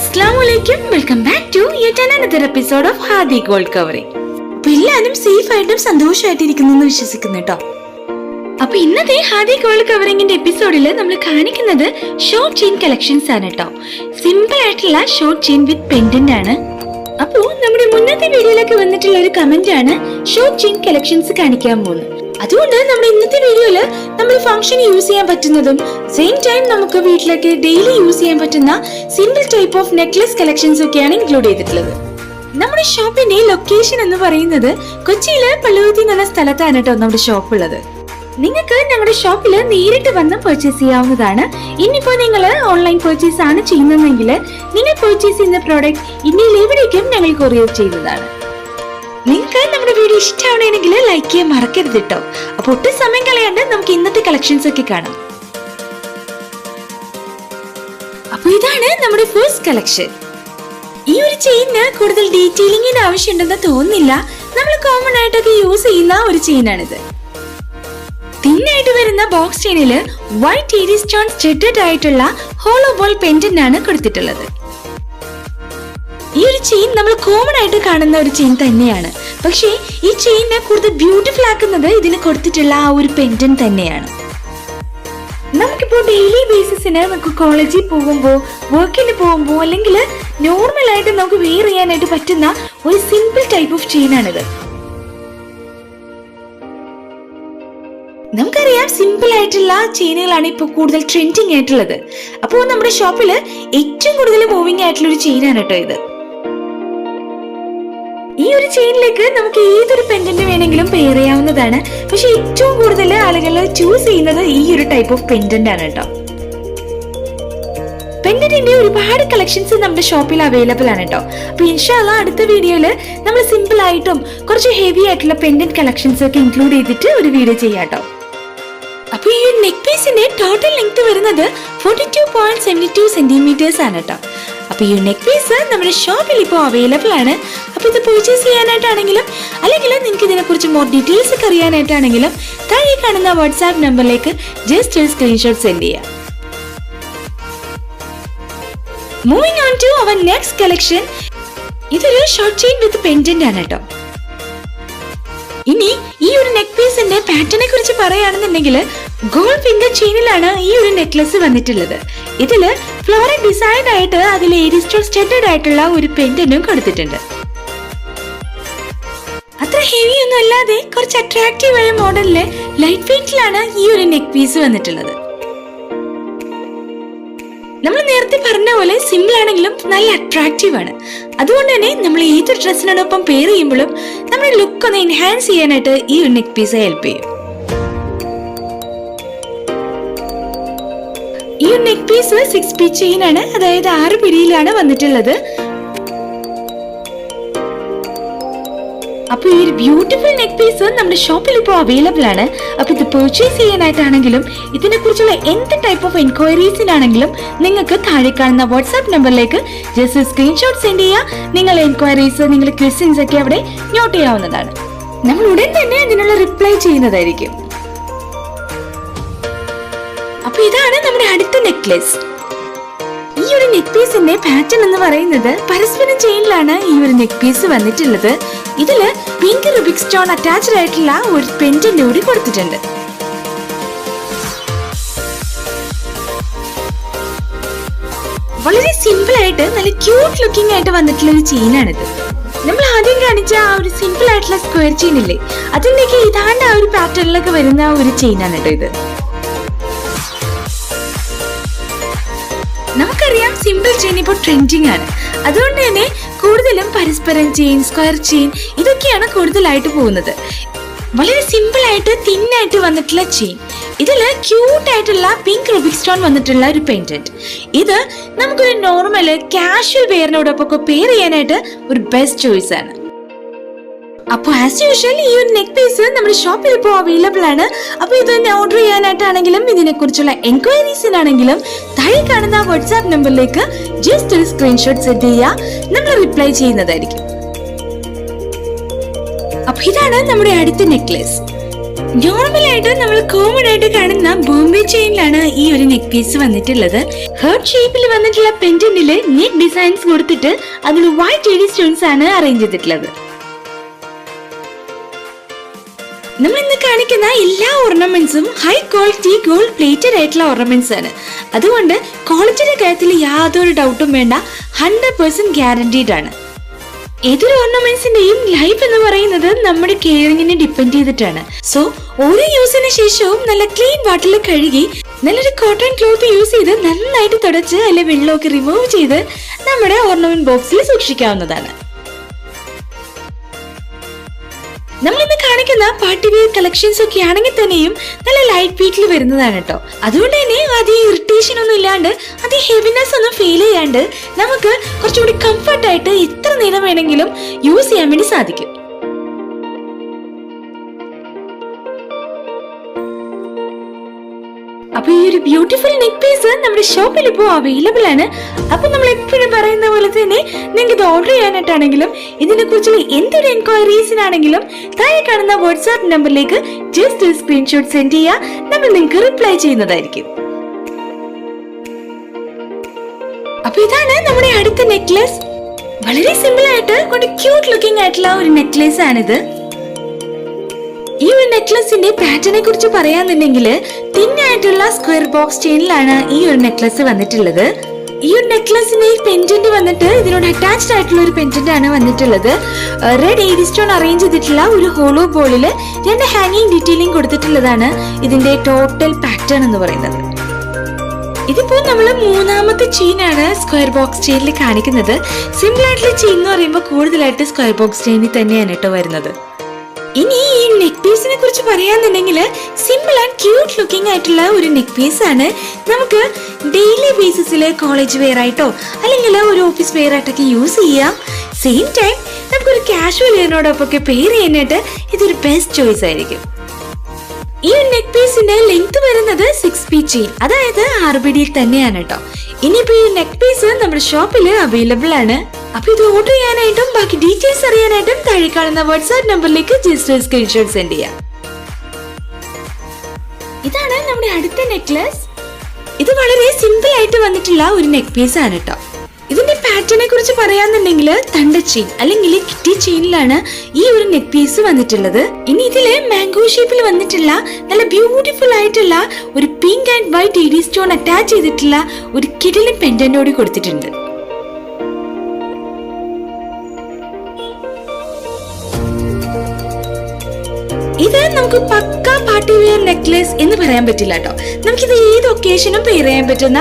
അസ്സലാമുഅലൈക്കും, welcome back to yet another episode of Hadi gold covering. അപ്പൊ എല്ലാവരും safe ആയിട്ടും സന്തോഷമായിട്ടിരിക്കുന്നു എന്ന് വിശ്വസിക്കുന്നു കേട്ടോ. അപ്പൊ ഇന്നത്തെ ഹാദി ഗോൾഡ് കവറിംഗിന്റെ എപ്പിസോഡിൽ നമ്മൾ കാണിക്കുന്നത് ഷോർട്ട് ചെയിൻ കളക്ഷൻസ് ആണ് കേട്ടോ. സിമ്പിൾ ആയിട്ടുള്ള ഷോർട്ട് ചെയിൻ വിത്ത് പെൻഡന്റ് ആണ്. അപ്പോ നമ്മുടെ മുന്നത്തെ വീഡിയോയിലൊക്കെ വന്നിട്ടുള്ള ഒരു കമന്റ് ആണ് ഷോർട്ട് ചെയിൻ കളക്ഷൻസ് കാണിക്കാൻ പോകുന്നത്. അതുകൊണ്ട് നമ്മുടെ ഇന്നത്തെ വീഡിയോയില് നമ്മൾ ഫംഗ്ഷൻ യൂസ് ചെയ്യാൻ പറ്റുന്നതും സെയിം ടൈം നമുക്ക് വീട്ടിലൊക്കെ ഡെയിലി യൂസ് ചെയ്യാൻ പറ്റുന്ന simple type of necklace collections ഒക്കെയാണ് ഇൻക്ലൂഡ് ചെയ്തിട്ടുള്ളത്. നമ്മുടെ ഷോപ്പിന്റെ ലൊക്കേഷൻ എന്ന് പറയുന്നത് കൊച്ചിയിലെ പള്ളുകുത്തി എന്ന സ്ഥലത്താണ് കേട്ടോ നമ്മുടെ ഷോപ്പ് ഉള്ളത്. നിങ്ങൾക്ക് ഞങ്ങളുടെ ഷോപ്പിൽ നേരിട്ട് വന്ന് പർച്ചേസ് ചെയ്യാവുന്നതാണ്. ഇനിയിപ്പോ നിങ്ങൾ ഓൺലൈൻ പർച്ചേസ് ആണ് ചെയ്യുന്നതെങ്കിൽ നിങ്ങൾ പർച്ചേസ് ചെയ്യുന്ന പ്രോഡക്റ്റ് ഇന്ത്യയിൽ എവിടേക്കും ഞങ്ങൾ കൊറിയർ ചെയ്യുന്നതാണ്. നിങ്ങൾക്ക് നമ്മുടെ വീഡിയോ ഇഷ്ടമാണെങ്കിൽ ലൈക്ക് ചെയ്യാൻ മറക്കരുത് കേട്ടോ. അപ്പൊ ഒട്ടും സമയം കളയാണ്ട് നമുക്ക് ഇന്നത്തെ കളക്ഷൻസ് ഒക്കെ കാണാം. അപ്പൊ ഇതാണ് നമ്മുടെ ഫസ്റ്റ് കളക്ഷൻ. ഈ ഒരു ചെയിന് കൂടുതൽ ഡീറ്റെയിലിംഗിന് ആവശ്യമുണ്ടെന്ന് തോന്നുന്നില്ല. നമ്മൾ കോമൺ ആയിട്ടൊക്കെ യൂസ് ചെയ്യുന്ന ഒരു ചെയിനാണിത്. തിന്നായിട്ട് വരുന്ന ബോക്സ് ചെയിനില് വൈറ്റ് ഏരി സ്റ്റോൺ സ്റ്റഡഡ് ആയിട്ടുള്ള ഹോളോ ബോൾ പെൻഡന്റ് ആണ് കൊടുത്തിട്ടുള്ളത്. ഈ ഒരു ചെയിൻ നമ്മൾ കോമൺ ആയിട്ട് കാണുന്ന ഒരു ചെയിൻ തന്നെയാണ്. പക്ഷേ ഈ ചെയിനെ കൂടുതൽ ബ്യൂട്ടിഫുൾ ആക്കുന്നത് ഇതിന് കൊടുത്തിട്ടുള്ള ആ ഒരു പെൻഡന്റ് തന്നെയാണ്. നമുക്കിപ്പോ ഡെയിലി ബേസിസിന് നമുക്ക് കോളേജിൽ പോകുമ്പോൾ, വർക്കിന് പോകുമ്പോൾ, അല്ലെങ്കിൽ നോർമൽ ആയിട്ട് നമുക്ക് വെയർ ചെയ്യാനായിട്ട് പറ്റുന്ന ഒരു സിമ്പിൾ ടൈപ്പ് ഓഫ് ചെയിൻ ആണിത്. നമുക്കറിയാം സിമ്പിൾ ആയിട്ടുള്ള ചെയിനുകളാണ് ഇപ്പോൾ കൂടുതൽ ട്രെൻഡിങ് ആയിട്ടുള്ളത്. അപ്പോൾ നമ്മുടെ ഷോപ്പിൽ ഏറ്റവും കൂടുതൽ മൂവിങ് ആയിട്ടുള്ള ഒരു ചെയിനാണ് കേട്ടോ ഇത്. ഈ ഒരു ചെയിനിലേക്ക് നമുക്ക് ഏതൊരു പെൻഡന്റ് വേണമെങ്കിലും പെയർ ചെയ്യാവുന്നതാണ്. പക്ഷെ ഏറ്റവും കൂടുതൽ ആളുകൾ ചൂസ് ചെയ്യുന്നത് ഈ ഒരു ടൈപ്പ് ഓഫ് പെൻഡന്റ് ആണ് കേട്ടോ. പെൻഡന്റിന്റെ ഒരുപാട് കളക്ഷൻസ് നമ്മുടെ ഷോപ്പിൽ അവൈലബിൾ ആണ് കേട്ടോ. അപ്പൊ ഇൻഷാല്ലാ അടുത്ത വീഡിയോയില് നമ്മൾ സിമ്പിൾ ആയിട്ടും കുറച്ച് ഹെവി ആയിട്ടുള്ള പെൻഡന്റ് കളക്ഷൻസ് ഒക്കെ ഇൻക്ലൂഡ് ചെയ്തിട്ട് ഒരു വീഡിയോ ചെയ്യാം കേട്ടോ. അപ്പൊ ഈ നെക്ക് പീസിന്റെ ടോട്ടൽ ലെങ്ത് വരുന്നത് 42.72 സെന്റിമീറ്റേഴ്സ് ആണ് കേട്ടോ. അപ്പൊ ഈ നെക്ക് പീസ് നമ്മുടെ ഷോപ്പിൽ ഇപ്പോൾ അവൈലബിൾ ആണ്. അപ്പൊ ഇത് പർച്ചേസ് ചെയ്യാനായിട്ടാണെങ്കിലും അല്ലെങ്കിൽ നിങ്ങൾക്ക് ഇതിനെ കുറിച്ച് മോർ ഡീറ്റെയിൽസ് ഒക്കെ അറിയാനായിട്ടാണെങ്കിലും താഴെ കാണുന്ന വാട്സാപ്പ് നമ്പറിലേക്ക് ജസ്റ്റ് ഒരു സ്ക്രീൻഷോട്ട് സെൻഡ് ചെയ്യാം. Moving on to our next collection. ഇതൊരു ഷോർട്ട് ചെയിൻ വിത്ത് പെൻഡന്റ് ആണ് കേട്ടോ. ഇനി ഈ ഒരു നെക്ക് പീസിന്റെ പാറ്റേണിനെ കുറിച്ച് പറയുകയാണെന്നുണ്ടെങ്കിൽ ഗോൾഡ് ഫിംഗർ ചെയിനിലാണ് ഈ ഒരു നെക്ലസ് വന്നിട്ടുള്ളത്. ഇതില് ഫ്ലോറൽ ഡിസൈൻ ആയിട്ട് അതിൽ ഏരി സ്റ്റോൺ സ്റ്റഡഡ് ആയിട്ടുള്ള ഒരു പെൻഡന്റും കൊടുത്തിട്ടുണ്ട്. അത്ര ഹെവി ഒന്നും അല്ലാതെ കുറച്ച് അട്രാക്റ്റീവ് ആയ മോഡലില് ലൈറ്റ് വെയിറ്റിലാണ് ഈ ഒരു നെക്ക് പീസ് വന്നിട്ടുള്ളത്. നമ്മൾ നേരത്തെ പറഞ്ഞ പോലെ സിമ്പിൾ ആണെങ്കിലും നല്ല അട്രാക്റ്റീവ് ആണ്. അതുകൊണ്ട് തന്നെ നമ്മൾ ഏത് ഡ്രസ്സിനോടൊപ്പം പെയർ ചെയ്യുമ്പോഴും നമ്മുടെ ലുക്ക് ഒന്ന് എൻഹാൻസ് ചെയ്യാനായിട്ട് ഈ ഒരു നെക്ക് പീസ് ഹെൽപ്പ് ചെയ്യും. ഈ ഒരു നെക്ക് പീസ് 6 ചെയിൻ ആണ്, അതായത് 6 പിടിയിലാണ് വന്നിട്ടുള്ളത്. അപ്പൊ ഈ ഒരു ബ്യൂട്ടിഫുൾ നെക്ക് പീസ് നമ്മുടെ ഷോപ്പിൽ ഇപ്പോൾ അവൈലബിൾ ആണ്. അപ്പൊ ഇത് പർച്ചേസ് ചെയ്യാനായിട്ടാണെങ്കിലും ഇതിനെ കുറിച്ചുള്ള എന്ത് ടൈപ്പ് ഓഫ് എൻക്വയറീസിനാണെങ്കിലും നിങ്ങൾക്ക് താഴെ കാണുന്ന വാട്സാപ്പ് നമ്പറിലേക്ക് ജസ്റ്റ് സ്ക്രീൻഷോട്ട് സെൻഡ് ചെയ്യുക. നിങ്ങളുടെ എൻക്വയറീസ്, നിങ്ങളുടെ ക്വസ്റ്റ്യൻസ് ഒക്കെ അവിടെ നോട്ട് ചെയ്യാവുന്നതാണ്. നമ്മൾ ഉടൻ തന്നെ അതിനുള്ള റിപ്ലൈ ചെയ്യുന്നതായിരിക്കും. അപ്പൊ ഇതാണ് നമ്മുടെ അടുത്ത നെക്ലസ്. ഈ ഒരു നെക്ക് പീസിന്റെ പാറ്റേൺ എന്ന് പറയുന്നത് പരസ്പരം ചെയിനിലാണ് ഈ ഒരു നെക്ക് പീസ് വന്നിട്ടുള്ളത്. ഇതില് പിങ്ക് റുബിക് സ്റ്റോൺ അറ്റാച്ച്ഡ് ആയിട്ടുള്ള ഒരു പെൻഡന്റ് കൂടി കൊടുത്തിട്ടുണ്ട്. വളരെ സിമ്പിൾ ആയിട്ട് നല്ല ക്യൂട്ട് ലുക്കിംഗ് ആയിട്ട് വന്നിട്ടുള്ള ഒരു ചെയിനാണിത്. നമ്മൾ ആദ്യം കാണിച്ച ആ ഒരു സിമ്പിൾ ആയിട്ടുള്ള സ്ക്വയർ ചെയിൻ ഇല്ലേ, അതിന്റെയൊക്കെ ഇതാണ്ട് ആ ഒരു പാറ്റേണിലൊക്കെ വരുന്ന ഒരു ചെയിനാണ് കേട്ടോ ഇത്. നമുക്കറിയാം സിമ്പിൾ ചെയിൻ ഇപ്പോൾ ട്രെൻഡിങ് ആണ്. അതുകൊണ്ട് തന്നെ കൂടുതലും പരസ്പരം ചെയിൻ, സ്ക്വയർ ചെയിൻ ഇതൊക്കെയാണ് കൂടുതലായിട്ട് പോകുന്നത്. വളരെ സിമ്പിൾ ആയിട്ട് തിന്നായിട്ട് വന്നിട്ടുള്ള ചെയിൻ. ഇതില് ക്യൂട്ട് ആയിട്ടുള്ള പിങ്ക് റുബിക് സ്റ്റോൺ വന്നിട്ടുള്ള ഒരു പെൻഡന്റ്. ഇത് നമുക്കൊരു നോർമൽ കാഷ്വൽ വെയറിനോടൊപ്പം പെയർ ചെയ്യാനായിട്ട് ഒരു ബെസ്റ്റ് ചോയ്സ് ആണ്. അപ്പൊ ആസ് യൂഷ്വൽ ഈ ഒരു നെക്ക് പീസ് നമ്മുടെ ഷോപ്പിൽ ഇപ്പോൾ അവൈലബിൾ ആണ്. അപ്പൊ ഇത് ഓർഡർ ചെയ്യാനായിട്ടാണെങ്കിലും ഇതിനെ കുറിച്ചുള്ള എൻക്വയറീസിനാണെങ്കിലും താഴെ കാണുന്ന വാട്സാപ്പ് നമ്പറിലേക്ക് ജസ്റ്റ് ഒരു സ്ക്രീൻഷോട്ട് സെൻഡ് ചെയ്യുക. നമ്മൾ റിപ്ലൈ ചെയ്യുന്നതായിരിക്കും. അപ്പൊ ഇതാണ് നമ്മുടെ അടുത്ത നെക്ലസ്. നോർമലായിട്ട് നമ്മൾ കോമൺ ആയിട്ട് കാണുന്ന ബോംബെ ചെയിനിലാണ് ഈ ഒരു നെക്ക് പീസ് വന്നിട്ടുള്ളത്. ഹേർട്ട് ഷേപ്പിൽ വന്നിട്ടുള്ള പെൻഡന്റില് നെക്ക് ഡിസൈൻസ് കൊടുത്തിട്ട് അതിൽ വൈറ്റ് എഡി സ്റ്റോൺസ് ആണ് അറേഞ്ച് ചെയ്തിട്ടുള്ളത്. നമ്മൾ ഇന്ന് കാണിക്കുന്ന എല്ലാ ഓർണമെന്റ്സും ഹൈ ക്വാളിറ്റി ഗോൾഡ് പ്ലേറ്റഡ് ആയിട്ടുള്ള ഓർണമെന്റ്സ് ആണ്. അതുകൊണ്ട് ക്വാളിറ്റിയുടെ കാര്യത്തിൽ യാതൊരു ഡൗട്ടും വേണ്ട, 100% ഗ്യാരണ്ടീഡ് ആണ്. ഏതൊരു ഓർണമെന്റ്സിന്റെയും ലൈഫ് എന്ന് പറയുന്നത് നമ്മുടെ കെയറിങ്ങിനെ ഡിപ്പെൻഡ് ചെയ്തിട്ടാണ്. സോ ഓരോ യൂസിന് ശേഷവും നല്ല ക്ലീൻ വാട്ടറിൽ കഴുകി നല്ലൊരു കോട്ടൺ ക്ലോത്ത് യൂസ് ചെയ്ത് നന്നായിട്ട് തുടച്ച് അതിലെ വെള്ളമൊക്കെ റിമൂവ് ചെയ്ത് നമ്മുടെ ഓർണമെന്റ് ബോക്സിൽ സൂക്ഷിക്കാവുന്നതാണ്. നമ്മളിന്ന് കാണിക്കുന്ന പാർട്ടി വെയർ കളക്ഷൻസ് ഒക്കെ ആണെങ്കിൽ തന്നെയും നല്ല ലൈറ്റ് വെയിറ്റിൽ വരുന്നതാണ് കേട്ടോ. അതുകൊണ്ട് തന്നെ അധികം ഇറിറ്റേഷൻ ഒന്നും ഇല്ലാണ്ട് അധികം ഹെവിനെസ് ഒന്നും ഫീൽ ചെയ്യാണ്ട് നമുക്ക് കുറച്ചുകൂടി കംഫർട്ടായിട്ട് എത്ര നേരം വേണമെങ്കിലും യൂസ് ചെയ്യാൻ വേണ്ടി സാധിക്കും. അപ്പൊ ഈ ഒരു ബ്യൂട്ടിഫുൾ നെക്ക് പീസ് നമ്മുടെ ഷോപ്പിൽ ഇപ്പോൾ അവൈലബിൾ ആണ്. അപ്പൊ നമ്മൾ എപ്പോഴും പറയുന്ന പോലെ തന്നെ നിങ്ങൾക്ക് ഇത് ഓർഡർ ചെയ്യാനായിട്ടാണെങ്കിലും ഇതിനെ കുറിച്ചുള്ള എന്തൊരു എൻക്വയറീസിനാണെങ്കിലും താഴെ കാണുന്ന വാട്സ്ആപ്പ് നമ്പറിലേക്ക് ജസ്റ്റ് ഒരു സ്ക്രീൻഷോട്ട് സെൻഡ് ചെയ്യുക, നമ്മൾ നിങ്ങൾക്ക് റിപ്ലൈ ചെയ്യുന്നതായിരിക്കും. അപ്പൊ ഇതാണ് നമ്മുടെ അടുത്ത നെക്ലസ്. വളരെ സിമ്പിൾ ആയിട്ട് കൊണ്ട് ക്യൂട്ട് ലുക്കിംഗ് ആയിട്ടുള്ള ഒരു നെക്ലസ് ആണിത്. ഈ ഒരു നെക്ലസിന്റെ പാറ്റേണെ കുറിച്ച് പറയാന്നുണ്ടെങ്കിൽ തിന്നായിട്ടുള്ള സ്ക്വയർ ബോക്സ് ചെയിനിലാണ് ഈ ഒരു നെക്ലസ് വന്നിട്ടുള്ളത്. ഈ ഒരു നെക്ലസിന്റെ പെൻഡന്റ് വന്നിട്ട് ഇതിനോട് അറ്റാച്ച്ഡ് ആയിട്ടുള്ള ഒരു പെൻഡന്റ് ആണ് വന്നിട്ടുള്ളത്. റെഡ് എഡി സ്റ്റോൺ അറേഞ്ച് ചെയ്തിട്ടുള്ള ഒരു ഹോളോ ബോളില് 2 ഹാങ്ങിങ് ഡീറ്റെയിലിംഗ് കൊടുത്തിട്ടുള്ളതാണ് ഇതിന്റെ ടോട്ടൽ പാറ്റേൺ എന്ന് പറയുന്നത്. ഇതിപ്പോ നമ്മള് 3ാമത്തെ ചെയിനാണ് സ്ക്വയർ ബോക്സ് ചെയിനിൽ കാണിക്കുന്നത്. സിമ്പിൾ ആയിട്ടുള്ള ചെയിൻ എന്ന് പറയുമ്പോൾ കൂടുതലായിട്ട് സ്ക്വയർ ബോക്സ് ചെയിനിൽ തന്നെയാണ് കേട്ടോ വരുന്നത്. ഇനി ഈ നെക്ക് പീസിനെ കുറിച്ച് പറയാന്നുണ്ടെങ്കിൽ സിമ്പിൾ ആൻഡ് ക്യൂട്ട് ലുക്കിംഗ് ആയിട്ടുള്ള ഒരു നെക്ക് പീസ് ആണ്. നമുക്ക് ഡെയിലി ബേസിസിൽ കോളേജ് വെയർ ആയിട്ടോ അല്ലെങ്കിൽ ഒരു ഓഫീസ് വെയർ ആയിട്ടൊക്കെ യൂസ് ചെയ്യാം. സെയിം ടൈം നമുക്കൊരു കാഷ്വൽ വെയറിനോടൊപ്പം പെയർ ചെയ്യാനായിട്ട് ഇതൊരു ബെസ്റ്റ് ചോയ്സ് ആയിരിക്കും. ഈ നെക്ക് പീസിന്റെ ലെങ്ത് വരുന്നത് 6 ഫീറ്റ് ചെയിൻ, അതായത് RBD തന്നെയാണ് കേട്ടോ. ഇനിയിപ്പോ ഈ നെക്ക് പീസ് നമ്മുടെ ഷോപ്പിൽ അവൈലബിൾ ആണ്. അപ്പൊ ഇത് ഓർഡർ ചെയ്യാനായിട്ടും ബാക്കി ഡീറ്റെയിൽസ് അറിയാനായിട്ടും താഴെ കാണുന്ന വാട്സ്ആപ്പ് നമ്പറിലേക്ക് ജസ്റ്റ് സ്ക്രീൻഷോട്ട് സെൻഡ് ചെയ്യാം. ഇതാണ് നമ്മുടെ അടുത്ത നെക്ലസ്. ഇത് വളരെ സിമ്പിൾ ആയിട്ട് വന്നിട്ടുള്ള ഒരു നെക്ക് പീസ് ആണ് കേട്ടോ. ഇതിന്റെ പാറ്റേണെ കുറിച്ച് പറയാന്നുണ്ടെങ്കിൽ തണ്ട ചെയിൻ അല്ലെങ്കിൽ കിറ്റി ചെയിനിലാണ് ഈ ഒരു നെക്ക് പീസ് വന്നിട്ടുള്ളത്. ഇനി ഇതില് മാംഗോ ഷേപ്പിൽ വന്നിട്ടുള്ള നല്ല ബ്യൂട്ടിഫുൾ ആയിട്ടുള്ള ഒരു pink and white AD stone attach ചെയ്തിട്ടുള്ള ഒരു കിടിലൻ പെൻഡന്റോട് കൊടുത്തിട്ടുണ്ട്. ഇത് നമുക്ക് പക്ക പാർട്ടി വെയർ നെക്ലേസ് എന്ന് പറയാൻ പറ്റില്ല കേട്ടോ. നമുക്കിത് ഏത് ഒക്കേഷനും പെയർ ചെയ്യാൻ പറ്റുന്ന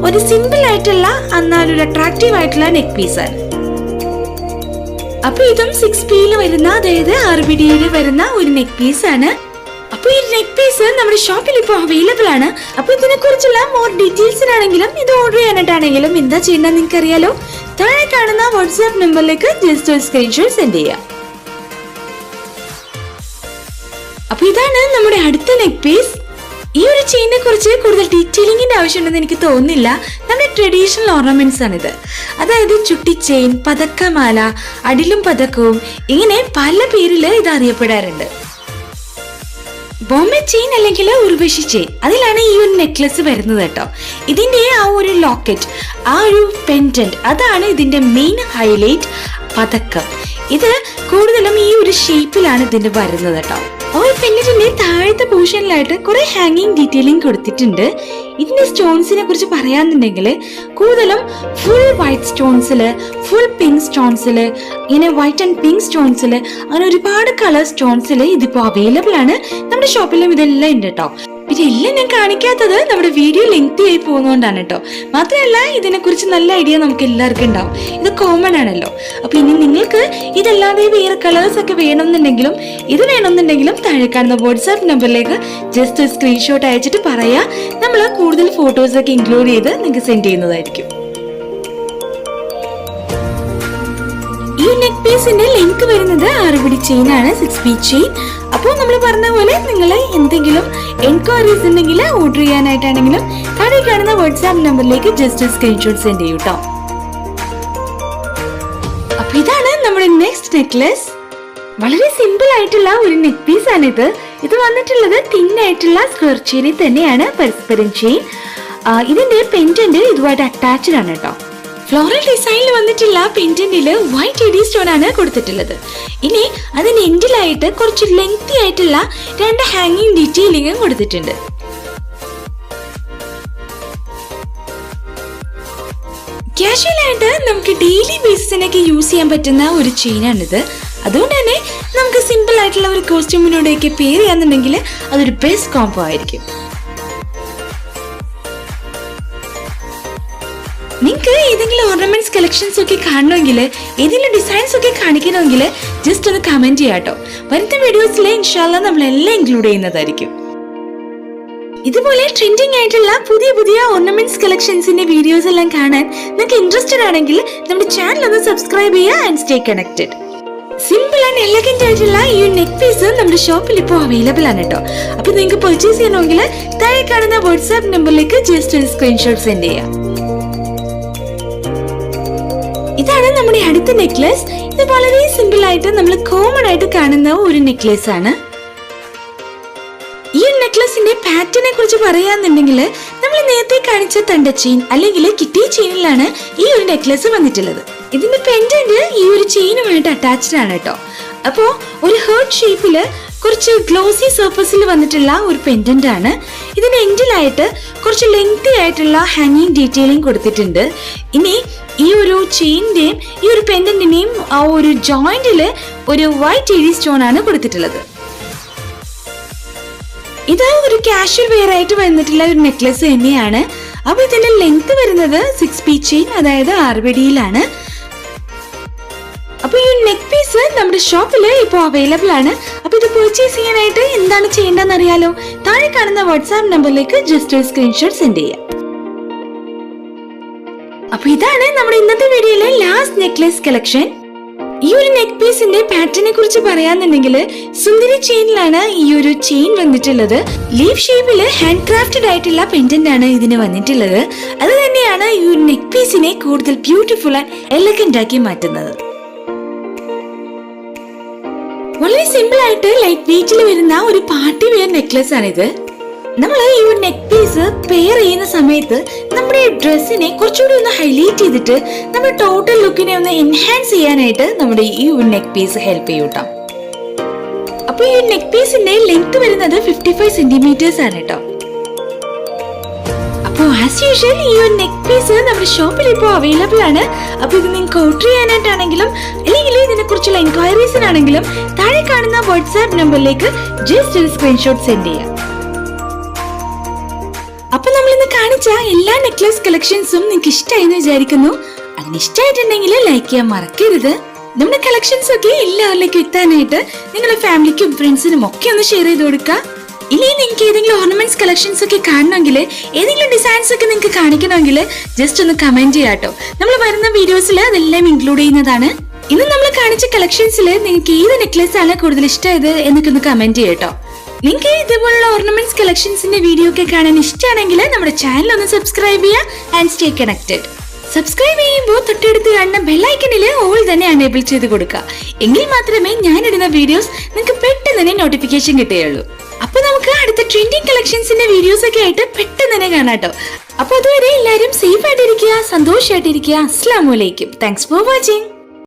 ഒരു സിമ്പിൾ ആയിട്ടുള്ള എന്നാലൊരു അട്രാക്റ്റീവ് ആയിട്ടുള്ള നെക്ക് പീസ് ആണ്. അപ്പൊ ഇതും 6P വരുന്ന, അതായത് RBD വരുന്ന ഒരു നെക്ക് പീസ് ആണ്. അപ്പൊ ഈ നെക്ക് പീസ് നമ്മുടെ ഷോപ്പിൽ ഇപ്പോൾ അവൈലബിൾ ആണ്. അപ്പൊ ഇതിനെ കുറിച്ചുള്ള മോർ ഡീറ്റെയിൽസിനാണെങ്കിലും ഇത് ഓർഡർ ചെയ്യാനായിട്ടാണെങ്കിലും എന്താ ചെയ്യേണ്ടത് നിങ്ങൾക്ക് അറിയാലോ. താഴെ കാണുന്ന വാട്സ്ആപ്പ് നമ്പറിലേക്ക് ജസ്റ്റ് ഒരു സ്ക്രീൻഷോട്ട് സെൻഡ് ചെയ്യാം. അപ്പൊ ഇതാണ് നമ്മുടെ അടുത്ത നെക്ക് പീസ്. ഈ ഒരു ചെയിനെ കുറിച്ച് കൂടുതൽ ഡീറ്റെയിലിംഗിന്റെ ആവശ്യമുണ്ടെന്ന് എനിക്ക് തോന്നുന്നില്ല. നമ്മുടെ ട്രഡീഷണൽ ഓർണമെന്റ്സ് ആണിത്. അതായത് ചുട്ടി ചെയിൻ, പതക്കമാല, അടിലും പതക്കവും, ഇങ്ങനെ പല പേരില് ഇത് അറിയപ്പെടാറുണ്ട്. ബോംബെ ചെയിൻ അല്ലെങ്കിൽ ഉർവശി ചെയിൻ, അതിലാണ് ഈ ഒരു നെക്ലസ് വരുന്നത് കേട്ടോ. ഇതിന്റെ ആ ഒരു ലോക്കറ്റ്, ആ ഒരു പെൻഡന്റ്, അതാണ് ഇതിന്റെ മെയിൻ ഹൈലൈറ്റ്. പതക്കം ഇത് കൂടുതലും ഈ ഒരു ഷേപ്പിലാണ് ഇതിന്റെ വരുന്നത് കേട്ടോ. ഒരു പെൻഡന്റിന്റെ താഴത്തെ പോർഷനിലായിട്ട് കുറെ ഹാങ്ങിങ് ഡീറ്റെയിലിംഗ് കൊടുത്തിട്ടുണ്ട്. ഇതിന്റെ സ്റ്റോൺസിനെ കുറിച്ച് പറയാന്നുണ്ടെങ്കിൽ കൂടുതലും ഫുൾ വൈറ്റ് സ്റ്റോൺസില്, ഫുൾ പിങ്ക് സ്റ്റോൺസില്, ഇങ്ങനെ വൈറ്റ് ആൻഡ് പിങ്ക് സ്റ്റോൺസില്, അങ്ങനെ ഒരുപാട് കളർ സ്റ്റോൺസില് ഇതിപ്പോ അവൈലബിൾ ആണ്. നമ്മുടെ ഷോപ്പിലും ഇതെല്ലാം ഉണ്ട് കേട്ടോ. ഇതെല്ലാം ഞാൻ കാണിക്കാത്തത് നമ്മുടെ വീഡിയോ ലെങ്തി ആയി പോകുന്നതുകൊണ്ടാണ് കേട്ടോ. മാത്രമല്ല ഇതിനെ കുറിച്ച് നല്ല ഐഡിയ നമുക്ക് എല്ലാവർക്കും ഉണ്ടാവും. ഇത് കോമൺ ആണല്ലോ. അപ്പൊ ഇനി നിങ്ങൾക്ക് ഇതല്ലാതെ വേറെ കളേഴ്സ് ഒക്കെ വേണമെന്നുണ്ടെങ്കിലും ഇത് വേണമെന്നുണ്ടെങ്കിലും താഴെ കാണുന്ന വാട്സ്ആപ്പ് നമ്പറിലേക്ക് ജസ്റ്റ് സ്ക്രീൻഷോട്ട് അയച്ചിട്ട് പറയാ. നമ്മൾ കൂടുതൽ ഫോട്ടോസ് ഒക്കെ ഇൻക്ലൂഡ് ചെയ്ത് നിങ്ങൾക്ക് സെൻഡ് ചെയ്യുന്നതായിരിക്കും. ഈ നെക്ക് പീസിന്റെ ലെങ്ത് വരുന്നത് RBD ചെയിൻ ആണ്, 6P ചെയിൻ. അപ്പോൾ നമ്മൾ പറഞ്ഞ പോലെ നിങ്ങൾ എന്തെങ്കിലും എൻക്വയറീസ് ഉണ്ടെങ്കിൽ ഓർഡർ ചെയ്യാനായിട്ടാണെങ്കിലും താഴെ കാണുന്ന വാട്സ്ആപ്പ് നമ്പറിലേക്ക് ജസ്റ്റ് സ്ക്രീൻഷോട്ട് സെൻഡ് ചെയ്യൂ കേട്ടോ. അപ്പൊ ഇതാണ് നമ്മുടെ നെക്സ്റ്റ് നെക്ലസ്. വളരെ സിമ്പിൾ ആയിട്ടുള്ള ഒരു നെക്ക് പീസ് ആണിത്. ഇത് വന്നിട്ടുള്ളത് തിന്നായിട്ടുള്ള സ്ക്വയർ ചെയിനിൽ തന്നെയാണ് പരസ്പരം ചെയിൻ. ഇതിന്റെ പെൻഡന്റ് ഇതുമായിട്ട് അറ്റാച്ച്ഡ് ആണ് കേട്ടോ. ഫ്ലോറൽ ഡിസൈനിൽ വന്നിട്ടുള്ള പെൻഡന്റിൽ വൈറ്റ് എഡി സ്റ്റോൺ ആണ് കൊടുത്തിട്ടുള്ളത്. ഇനി അതിന് എൻഡിലായിട്ട് കുറച്ച് ലെങ്തി ആയിട്ടുള്ള 2 ഹാങ്ങിങ് ഡീറ്റെയിലിംഗും കൊടുത്തിട്ടുണ്ട്. കാഷ്വൽ ആയിട്ട് നമുക്ക് ഡെയിലി ബേസിസിനൊക്കെ യൂസ് ചെയ്യാൻ പറ്റുന്ന ഒരു ചെയിനാണിത്. അതുകൊണ്ട് തന്നെ നമുക്ക് സിമ്പിൾ ആയിട്ടുള്ള ഒരു കോസ്റ്റ്യൂമിനോടെയൊക്കെ പെയർ ചെയ്യാന്നുണ്ടെങ്കിൽ അതൊരു ബെസ്റ്റ് കോംബോ ആയിരിക്കും. നിങ്ങൾക്ക് ഏതെങ്കിലും ഓർണമെന്റ്സ് കളക്ഷൻസ് ഒക്കെ കാണണമെങ്കിൽ, ഏതെങ്കിലും ഡിസൈൻസ് ഒക്കെ കാണിക്കണമെങ്കിൽ ജസ്റ്റ് ഒന്ന് കമന്റ് ചെയ്യാട്ടോ. വരുന്ന വീഡിയോസിലെ ഇൻഷാല്ലാ നമ്മളെല്ലാം ഇൻക്ലൂഡ് ചെയ്യുന്നതായിരിക്കും. ഇതുപോലെ ട്രെൻഡിങ് ആയിട്ടുള്ള പുതിയ പുതിയ ഓർണമെന്റ്സ് കളക്ഷൻസിന്റെ വീഡിയോസ് എല്ലാം കാണാൻ നിങ്ങൾക്ക് ഇൻട്രസ്റ്റഡ് ആണെങ്കിൽ നമ്മുടെ ചാനൽ ഒന്ന് സബ്സ്ക്രൈബ് ചെയ്യുക and stay connected. Simple and elegant ആയിട്ടുള്ള ഈ നെക്ക് പീസ് നമ്മുടെ ഷോപ്പിൽ ഇപ്പോൾ അവൈലബിൾ ആണ് കേട്ടോ. അപ്പൊ നിങ്ങൾക്ക് പർച്ചേസ് ചെയ്യണമെങ്കിൽ താഴെ കാണുന്ന വാട്സ്ആപ്പ് നമ്പറിലേക്ക് ജസ്റ്റ് ഒരു സ്ക്രീൻഷോട്ട് സെൻഡ് ചെയ്യാം. ഇതാണ് നമ്മുടെ അടുത്ത നെക്ലസ്. ഇത് വളരെ സിമ്പിൾ ആയിട്ട് നമ്മൾ കോമൺ ആയിട്ട് കാണുന്ന ഒരു നെക്ലസ് ആണ്. ഈ നെക്ലസിന്റെ പാറ്റേണിനെ കുറിച്ച് പറയാന്നുണ്ടെങ്കിൽ നമ്മൾ നേരത്തെ കാണിച്ച തണ്ട ചെയിൻ അല്ലെങ്കിൽ കിറ്റി ചെയിനിലാണ് ഈ ഒരു നെക്ലസ് വന്നിട്ടുള്ളത്. ഇതിന്റെ പെൻഡന്റ് ഈ ഒരു ചെയിനുമായിട്ട് അറ്റാച്ച്ഡ് ആണ് കേട്ടോ. അപ്പോ ഒരു ഹേർട്ട് ഷേപ്പില് കുറച്ച് ഗ്ലോസി സർഫസിൽ വന്നിട്ടുള്ള ഒരു പെൻഡന്റ് ആണ്. ഇതിന്റെ എൻഡിലായിട്ട് കുറച്ച് ലെങ്തി ആയിട്ടുള്ള ഹാങ്ങിങ് ഡീറ്റെയിലിംഗ് കൊടുത്തിട്ടുണ്ട്. ഇനി ഈ ഒരു ചെയിന്റെയും ഈ ഒരു പെൻഡന്റിന്റെയും ആ ഒരു ജോയിന്റില് ഒരു വൈറ്റ് എഡി സ്റ്റോൺ ആണ് കൊടുത്തിട്ടുള്ളത്. ഇത് ഒരു കാഷ്വൽ വെയർ ആയിട്ട് വന്നിട്ടുള്ള ഒരു നെക്ലസ് തന്നെയാണ്. അപ്പൊ ഇതിന്റെ ലെങ്ത് വരുന്നത് 6P ചെയിൻ, അതായത് 6 വെടിയിലാണ്. അപ്പൊ ഈ നെക്ക് പീസ് നമ്മുടെ ഷോപ്പില് ഇപ്പോൾ അവൈലബിൾ ആണ്. അപ്പൊ ഇത് പർച്ചേസ് ചെയ്യാനായിട്ട് എന്താണ് ചെയ്യേണ്ടതെന്ന് അറിയാലോ? താഴെ കാണുന്ന വാട്സ്ആപ്പ് നമ്പറിലേക്ക് ജസ്റ്റ് ഒരു സ്ക്രീൻഷോട്ട് സെൻഡ് ചെയ്യാം. അപ്പൊ ഇതാണ് നമ്മുടെ ഇന്നത്തെ വീഡിയോയിലെ ലാസ്റ്റ് നെക്ലസ് കളക്ഷൻ. ഈ ഒരു നെക്ക് പീസിന്റെ പാറ്റേണിനെ കുറിച്ച് പറയാന്നുണ്ടെങ്കിൽ സുന്ദരി ചെയിനിലാണ് ഈ ഒരു ചെയിൻ വന്നിട്ടുള്ളത്. ലീഫ് ഷേപ്പില് ഹാൻഡ് ക്രാഫ്റ്റഡ് ആയിട്ടുള്ള പെൻഡന്റ് ആണ് ഇതിന് വന്നിട്ടുള്ളത്. അത് തന്നെയാണ് ഈ ഒരു നെക്ക് പീസിനെ കൂടുതൽ ബ്യൂട്ടിഫുൾ ആൻഡ് എലഗന്റ് ആക്കി മാറ്റുന്നത്. വളരെ സിമ്പിൾ ആയിട്ട് ലൈറ്റ് വെയിറ്റിൽ വരുന്ന ഒരു പാർട്ടി വെയർ നെക്ലസ് ആണിത്. നമ്മൾ ഈ ഒരു നെക്ക് പീസ് പെയർ ചെയ്യുന്ന സമയത്ത് നമ്മുടെ ഡ്രസ്സിനെ കുറച്ചുകൂടി ഒന്ന് ഹൈലൈറ്റ് ചെയ്തിട്ട് നമ്മുടെ ടോട്ടൽ ലുക്കിനെ ഒന്ന് എൻഹാൻസ് ചെയ്യാനായിട്ട് നമ്മുടെ ഈ ഒരു നെക്ക് പീസ് ഹെൽപ്പ് ചെയ്യൂട്ടോ. അപ്പൊ ഈ നെക്ക് പീസിന്റെ ലെങ്ത് വരുന്നത് 55 സെന്റിമീറ്റേഴ്സ് ആണ് കേട്ടോ. അപ്പോൾ ആസ് യൂഷ്വൽ ഈ ഒരു നെക്ക് പീസ് നമ്മുടെ ഷോപ്പിൽ ഇപ്പോൾ അവൈലബിൾ ആണ്. അപ്പൊ ഇത് നിങ്ങൾക്ക് ഓർഡർ ചെയ്യാനായിട്ടാണെങ്കിലും അല്ലെങ്കിൽ ഇതിനെ കുറിച്ചുള്ള എൻക്വയറീസിനാണെങ്കിലും താഴെ കാണുന്ന വാട്സ്ആപ്പ് നമ്പറിലേക്ക് ജസ്റ്റ് ഒരു സ്ക്രീൻഷോട്ട് സെൻഡ് ചെയ്യാം. അപ്പൊ നമ്മൾ ഇന്ന് കാണിച്ച എല്ലാ നെക്ലസ് കളക്ഷൻസും നിങ്ങൾക്ക് ഇഷ്ടമായി എന്ന് വിചാരിക്കുന്നു. അതിന് ഇഷ്ടമായിട്ടുണ്ടെങ്കിൽ ലൈക്ക് ചെയ്യാൻ മറക്കരുത്. നമ്മുടെ കളക്ഷൻസ് ഒക്കെ എല്ലാവരിലേക്കും എത്താനായിട്ട് നിങ്ങളുടെ ഫാമിലിക്കും ഫ്രണ്ട്സിനും ഒക്കെ ഒന്ന് ഷെയർ ചെയ്ത് കൊടുക്കുക. ഇനി നിങ്ങൾക്ക് ഏതെങ്കിലും ഓർണമെന്റ്സ് കളക്ഷൻസ് ഒക്കെ കാണണമെങ്കിൽ, ഏതെങ്കിലും ഡിസൈൻസ് ഒക്കെ നിങ്ങൾക്ക് കാണിക്കണമെങ്കിൽ ജസ്റ്റ് ഒന്ന് കമന്റ് ചെയ്യാട്ടോ. നമ്മൾ വരുന്ന വീഡിയോസിൽ അതെല്ലാം ഇൻക്ലൂഡ് ചെയ്യുന്നതാണ്. ഇന്ന് നമ്മൾ കാണിച്ച കളക്ഷൻസിൽ നിങ്ങൾക്ക് ഏത് നെക്ലസ് ആണ് കൂടുതൽ ഇഷ്ടമായത് എന്നൊക്കെ ഒന്ന് കമന്റ് ചെയ്യട്ടോ. നിങ്ങൾക്ക് ഇതുപോലുള്ള ഓർണമെന്റ്സ് കളക്ഷൻസിന്റെ വീഡിയോ ഒക്കെ കാണാൻ ഇഷ്ടമാണെങ്കിൽ നമ്മുടെ ചാനൽ ഒന്ന് സബ്സ്ക്രൈബ് ചെയ്യുക ആൻഡ് സ്റ്റേ കണക്റ്റഡ്. സബ്സ്ക്രൈബ് ചെയ്യുമ്പോൾ തൊട്ടടുത്ത് കാണുന്ന ബെല്ലൈക്കണിൽ ഓൾ തന്നെ എനേബിൾ ചെയ്ത് കൊടുക്കുക. എങ്കിൽ മാത്രമേ ഞാനിടുന്ന വീഡിയോസ് നിങ്ങൾക്ക് പെട്ടെന്ന് തന്നെ നോട്ടിഫിക്കേഷൻ കിട്ടുകയുള്ളൂ. അപ്പൊ നമുക്ക് അടുത്ത ട്രെൻഡിങ് കളക്ഷൻസിന്റെ വീഡിയോസ് ഒക്കെ ആയിട്ട് പെട്ടെന്ന് തന്നെ കാണാട്ടോ. അപ്പൊ അതുവരെ എല്ലാവരും സേഫ് ആയിട്ടിരിക്കുക, സന്തോഷമായിട്ടിരിക്കുക. അസ്സലാമു അലൈക്കും. Thanks for watching.